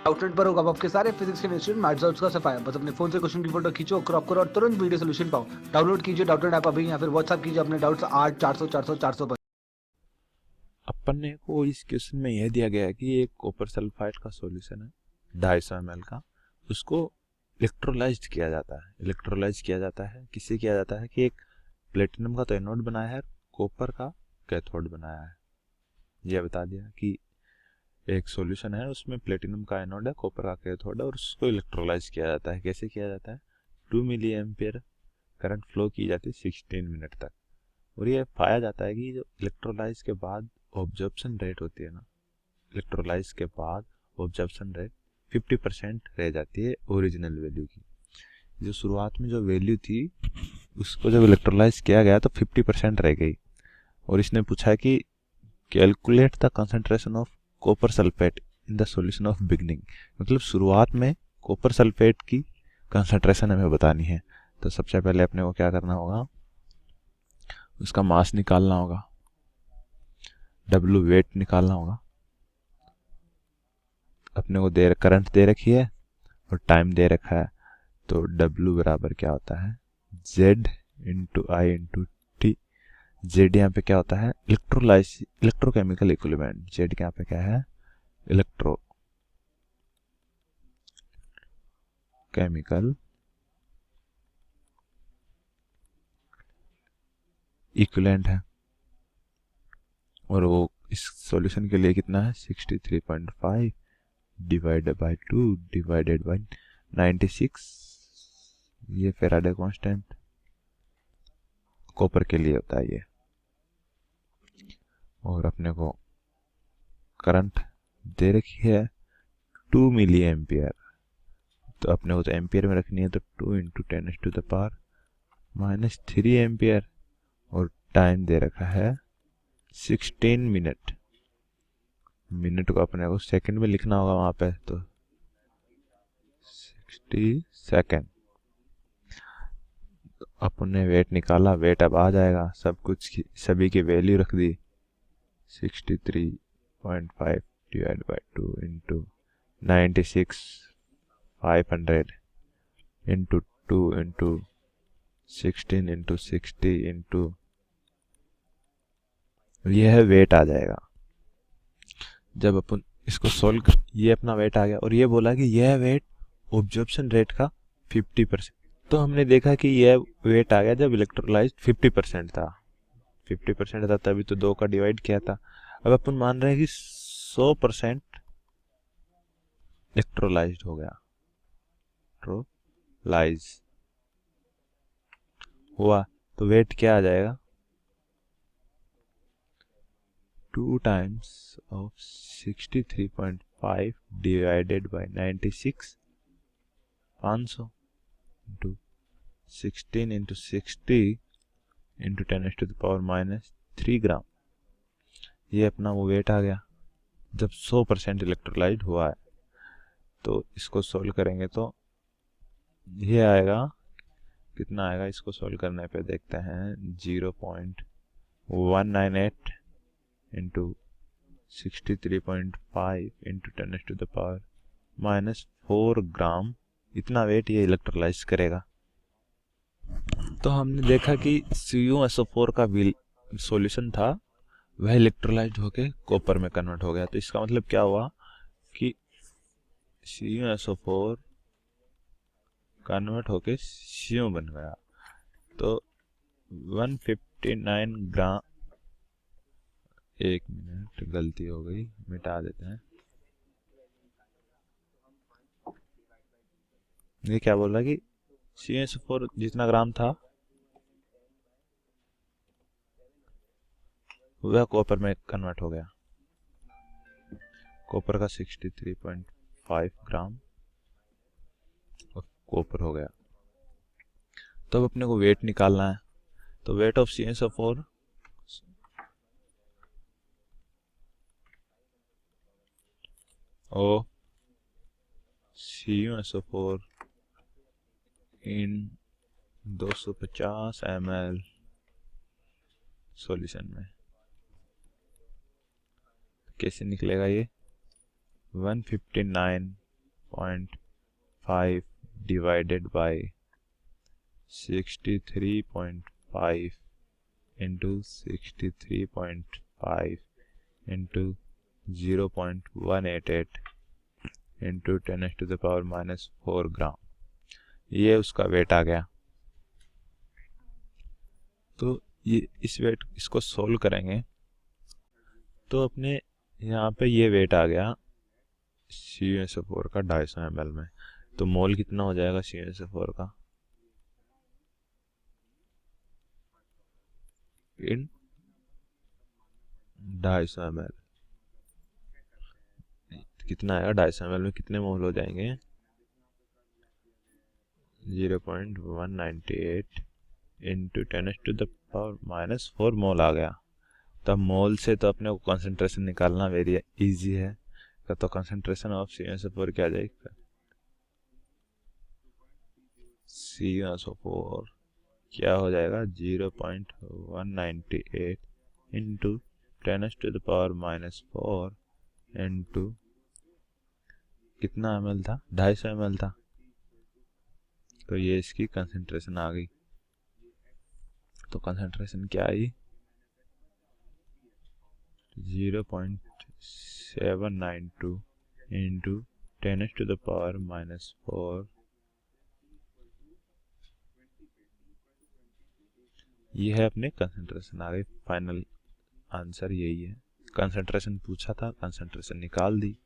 Outlet पर होगा आपके सारे फिजिक्स के इंस्टीट्यूट मैथ्स का सफाया। बस अपने फोन से क्वेश्चन की फोटो खींचो, क्रॉप करो और तुरंत वीडियो सोल्यूशन पाओ। डाउनलोड कीजिए डाउटनेट ऐप अभी या फिर व्हाट्सएप कीजिए अपने डाउट्स 8 400 400 400 पर। अपने को इस क्वेश्चन में यह दिया गया है कि एक कॉपर सल्फाइड का सॉल्यूशन है 250 ml का, उसको इलेक्ट्रोलाइज्ड किया जाता है। इलेक्ट्रोलाइज किया जाता है किससे किया जाता है कि एक प्लेटिनम का तो एनोड बनाया है, कॉपर का कैथोड बनाया है। यह बता दिया कि एक सॉल्यूशन है, उसमें प्लेटिनम का एनोड है, कॉपर का कैथोड है, और उसको इलेक्ट्रोलाइज किया जाता है। कैसे किया जाता है? 2 मिली एम्पियर करंट फ्लो की जाती है 16 मिनट तक। और ये पाया जाता है कि जो इलेक्ट्रोलाइज के बाद ऑब्जर्प्शन रेट होती है ना, इलेक्ट्रोलाइज के बाद ऑब्जर्प्शन रेट 50% रह जाती है ओरिजिनल वैल्यू की। जो शुरुआत में जो वैल्यू थी उसको जब इलेक्ट्रोलाइज किया गया तो 50% रह गई। और इसने पूछा कि calculate the concentration of copper sulphate in the solution of beginning, मतलब शुरुआत में कॉपर सल्फेट की कंसंट्रेशन हमें बतानी है। तो सबसे पहले अपने को क्या करना होगा, उसका मास निकालना होगा, W वेट निकालना होगा। अपने को करंट दे रखी है और टाइम दे रखा है, तो W बराबर क्या होता है Z इंटू आई इंटू टी। जेड यहाँ पे क्या होता है इलेक्ट्रोकेमिकल इक्विवेलेंट। जेड यहाँ पे क्या है इलेक्ट्रोकेमिकल इक्विवेलेंट है। और वो इस सॉल्यूशन के लिए कितना है 63.5 डिवाइडेड बाय 2 डिवाइडेड बाय 96। ये फेराडे कांस्टेंट कॉपर के लिए होता है ये। और अपने को करंट दे रखी है 2 मिली एम्पियर, तो अपने को तो एम्पियर में रखनी है, तो 2 इंटू 10⁻³ एम्पियर। और टाइम दे रखा है 16 मिनट। मिनट को अपने को सेकंड में लिखना होगा वहां पे, तो 60 सेकंड। अपने वेट निकाला, वेट अब आ जाएगा, सब कुछ की सभी की वैल्यू रख दी। 63.5 divide by 2 into 96,500 into 2 into 16 into 60 into, यह वेट आ जाएगा। जब अपन इसको सोल्व, ये अपना वेट आ गया। और ये बोला कि यह वेट ऑब्जर्प्शन रेट का 50%। तो हमने देखा कि यह वेट आ गया जब इलेक्ट्रोलाइज 50% था। 50% था तभी तो 2 का डिवाइड किया था। अब अपन मान रहे हैं कि 100% इलेक्ट्रोलाइज्ड हो गया, इलेक्ट्रोलाइज हुआ, तो वेट क्या आ जाएगा 2 times of 63.5 divided by 96, 500 into 16 into 60 into 10⁻³ ग्राम। ये अपना वो वेट आ गया जब 100% इलेक्ट्रोलाइट हुआ है। तो इसको सोल्व करेंगे तो ये आएगा, कितना आएगा इसको सोल्व करने पे देखते हैं, 0.198 इंटू 63.5 इंटू 10⁻⁻4 ग्राम। इतना वेट ये इलेक्ट्रोलाइज करेगा। तो हमने देखा कि CuSO4 का सॉल्यूशन था वह इलेक्ट्रोलाइज्ड होके कॉपर में कन्वर्ट हो गया। तो इसका मतलब क्या हुआ कि CuSO4 कन्वर्ट होके Cu बन गया। तो 159 ग्राम, एक मिनट गलती हो गई, मिटा देते हैं। ये क्या बोल रहा कि CuSO4 जितना ग्राम था वह कॉपर में कन्वर्ट हो गया। कॉपर का 63.5 ग्राम कॉपर हो गया। तो अब अपने को वेट निकालना है। तो वेट ऑफ CuSO4 और CuSO4 इन 250 ml सॉल्यूशन में कैसे निकलेगा ये 159 0.5 divided by 63.5 into 63.5 into 0.188 into 10⁻⁻⁴ ग्राम, ये उसका वेट आ गया। तो ये इस वेट इसको सोल्व करेंगे तो अपने यहाँ पे ये वेट आ गया CuSO4 का 250 ml में। तो मोल कितना हो जाएगा CuSO4 का इन 250 ml, कितना आएगा 250 ml में कितने मोल हो जाएंगे 0.198 इंटू 10⁻⁻⁴ मोल आ गया। तब मोल से तो अपने को कंसंट्रेशन निकालना वेरी इजी है। तो कंसंट्रेशन ऑफ CuSO4 क्या आ जाएगा CuSO4 क्या हो जाएगा 0.198 इंटू 10⁻⁻⁴ इंटू कितना ml था 250 ml था। तो ये इसकी कंसंट्रेशन आ गई। तो कंसंट्रेशन क्या आई 0.792 इंटू 10⁻⁻⁴। ये है अपने कंसंट्रेशन आ गई। फाइनल आंसर यही है। कंसंट्रेशन पूछा था, कंसंट्रेशन निकाल दी।